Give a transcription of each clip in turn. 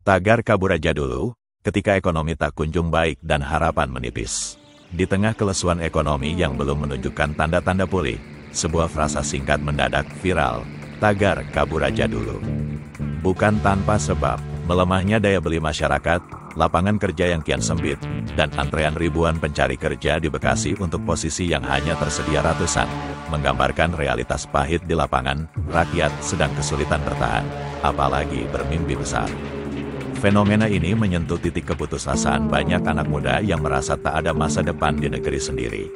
Tagar kabur aja dulu, ketika ekonomi tak kunjung baik dan harapan menipis. Di tengah kelesuan ekonomi yang belum menunjukkan tanda-tanda pulih, sebuah frasa singkat mendadak viral, tagar kabur aja dulu. Bukan tanpa sebab, melemahnya daya beli masyarakat, lapangan kerja yang kian sempit, dan antrean ribuan pencari kerja di Bekasi untuk posisi yang hanya tersedia ratusan, menggambarkan realitas pahit di lapangan, rakyat sedang kesulitan bertahan, apalagi bermimpi besar. Fenomena ini menyentuh titik keputusasaan banyak anak muda yang merasa tak ada masa depan di negeri sendiri.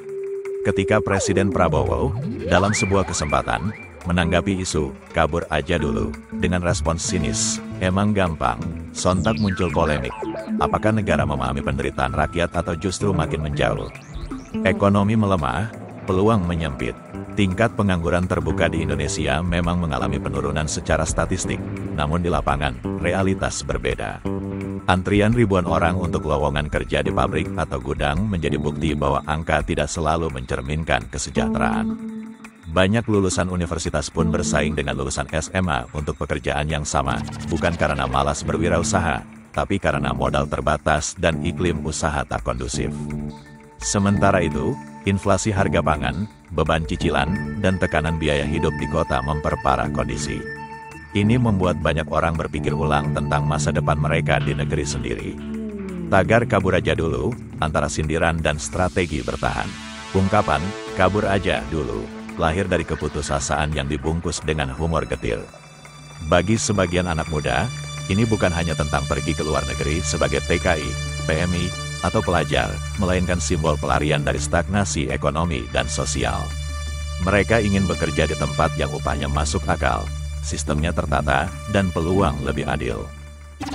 Ketika Presiden Prabowo, dalam sebuah kesempatan, menanggapi isu kabur aja dulu, dengan respons sinis, emang gampang, sontak muncul polemik. Apakah negara memahami penderitaan rakyat atau justru makin menjauh? Ekonomi melemah, peluang menyempit. Tingkat pengangguran terbuka di Indonesia memang mengalami penurunan secara statistik, namun di lapangan, realitas berbeda. Antrian ribuan orang untuk lowongan kerja di pabrik atau gudang menjadi bukti bahwa angka tidak selalu mencerminkan kesejahteraan. Banyak lulusan universitas pun bersaing dengan lulusan SMA untuk pekerjaan yang sama, bukan karena malas berwirausaha, tapi karena modal terbatas dan iklim usaha tak kondusif. Sementara itu, inflasi harga pangan, beban cicilan, dan tekanan biaya hidup di kota memperparah kondisi. Ini membuat banyak orang berpikir ulang tentang masa depan mereka di negeri sendiri. Tagar kabur aja dulu, antara sindiran dan strategi bertahan. Ungkapan, kabur aja dulu, lahir dari keputusasaan yang dibungkus dengan humor getir. Bagi sebagian anak muda, ini bukan hanya tentang pergi ke luar negeri sebagai TKI, PMI, atau pelajar, melainkan simbol pelarian dari stagnasi ekonomi dan sosial. Mereka ingin bekerja di tempat yang upahnya masuk akal, sistemnya tertata, dan peluang lebih adil.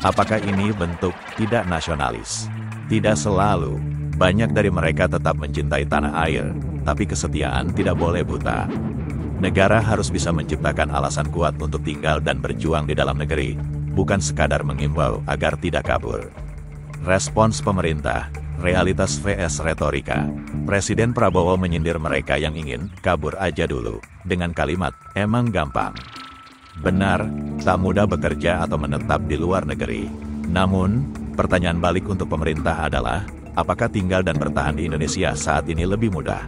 Apakah ini bentuk tidak nasionalis? Tidak selalu. Banyak dari mereka tetap mencintai tanah air, tapi kesetiaan tidak boleh buta. Negara harus bisa menciptakan alasan kuat untuk tinggal dan berjuang di dalam negeri, bukan sekadar mengimbau agar tidak kabur. Respons pemerintah, realitas vs retorika. Presiden Prabowo menyindir mereka yang ingin kabur aja dulu, dengan kalimat, emang gampang. Benar, tak mudah bekerja atau menetap di luar negeri. Namun, pertanyaan balik untuk pemerintah adalah, apakah tinggal dan bertahan di Indonesia saat ini lebih mudah?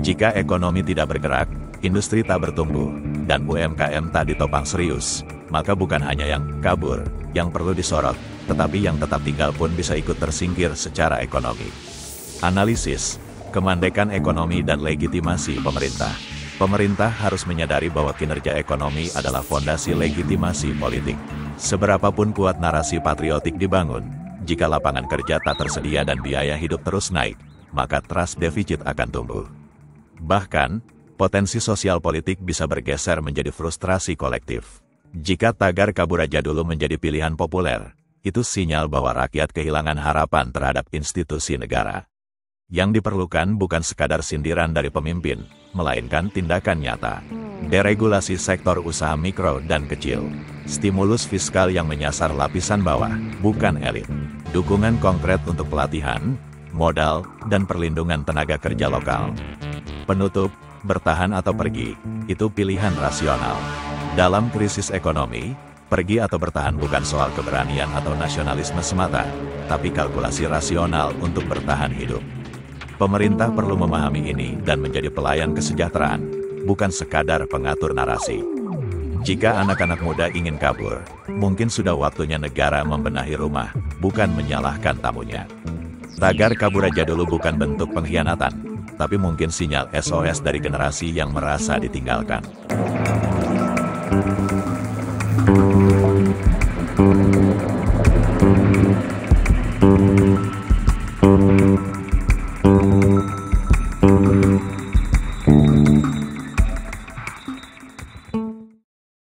Jika ekonomi tidak bergerak, industri tak bertumbuh, dan UMKM tak ditopang serius, maka bukan hanya yang kabur yang perlu disorot, tetapi yang tetap tinggal pun bisa ikut tersingkir secara ekonomi. Analisis, kemandekan ekonomi dan legitimasi pemerintah. Pemerintah harus menyadari bahwa kinerja ekonomi adalah fondasi legitimasi politik. Seberapapun kuat narasi patriotik dibangun, jika lapangan kerja tak tersedia dan biaya hidup terus naik, maka trust deficit akan tumbuh. Bahkan, potensi sosial politik bisa bergeser menjadi frustrasi kolektif. Jika tagar kabur aja dulu menjadi pilihan populer, itu sinyal bahwa rakyat kehilangan harapan terhadap institusi negara. Yang diperlukan bukan sekadar sindiran dari pemimpin, melainkan tindakan nyata. Deregulasi sektor usaha mikro dan kecil. Stimulus fiskal yang menyasar lapisan bawah, bukan elit. Dukungan konkret untuk pelatihan, modal, dan perlindungan tenaga kerja lokal. Penutup, bertahan atau pergi, itu pilihan rasional. Dalam krisis ekonomi, pergi atau bertahan bukan soal keberanian atau nasionalisme semata, tapi kalkulasi rasional untuk bertahan hidup. Pemerintah perlu memahami ini dan menjadi pelayan kesejahteraan, bukan sekadar pengatur narasi. Jika anak-anak muda ingin kabur, mungkin sudah waktunya negara membenahi rumah, bukan menyalahkan tamunya. Tagar kabur aja dulu bukan bentuk pengkhianatan, tapi mungkin sinyal SOS dari generasi yang merasa ditinggalkan.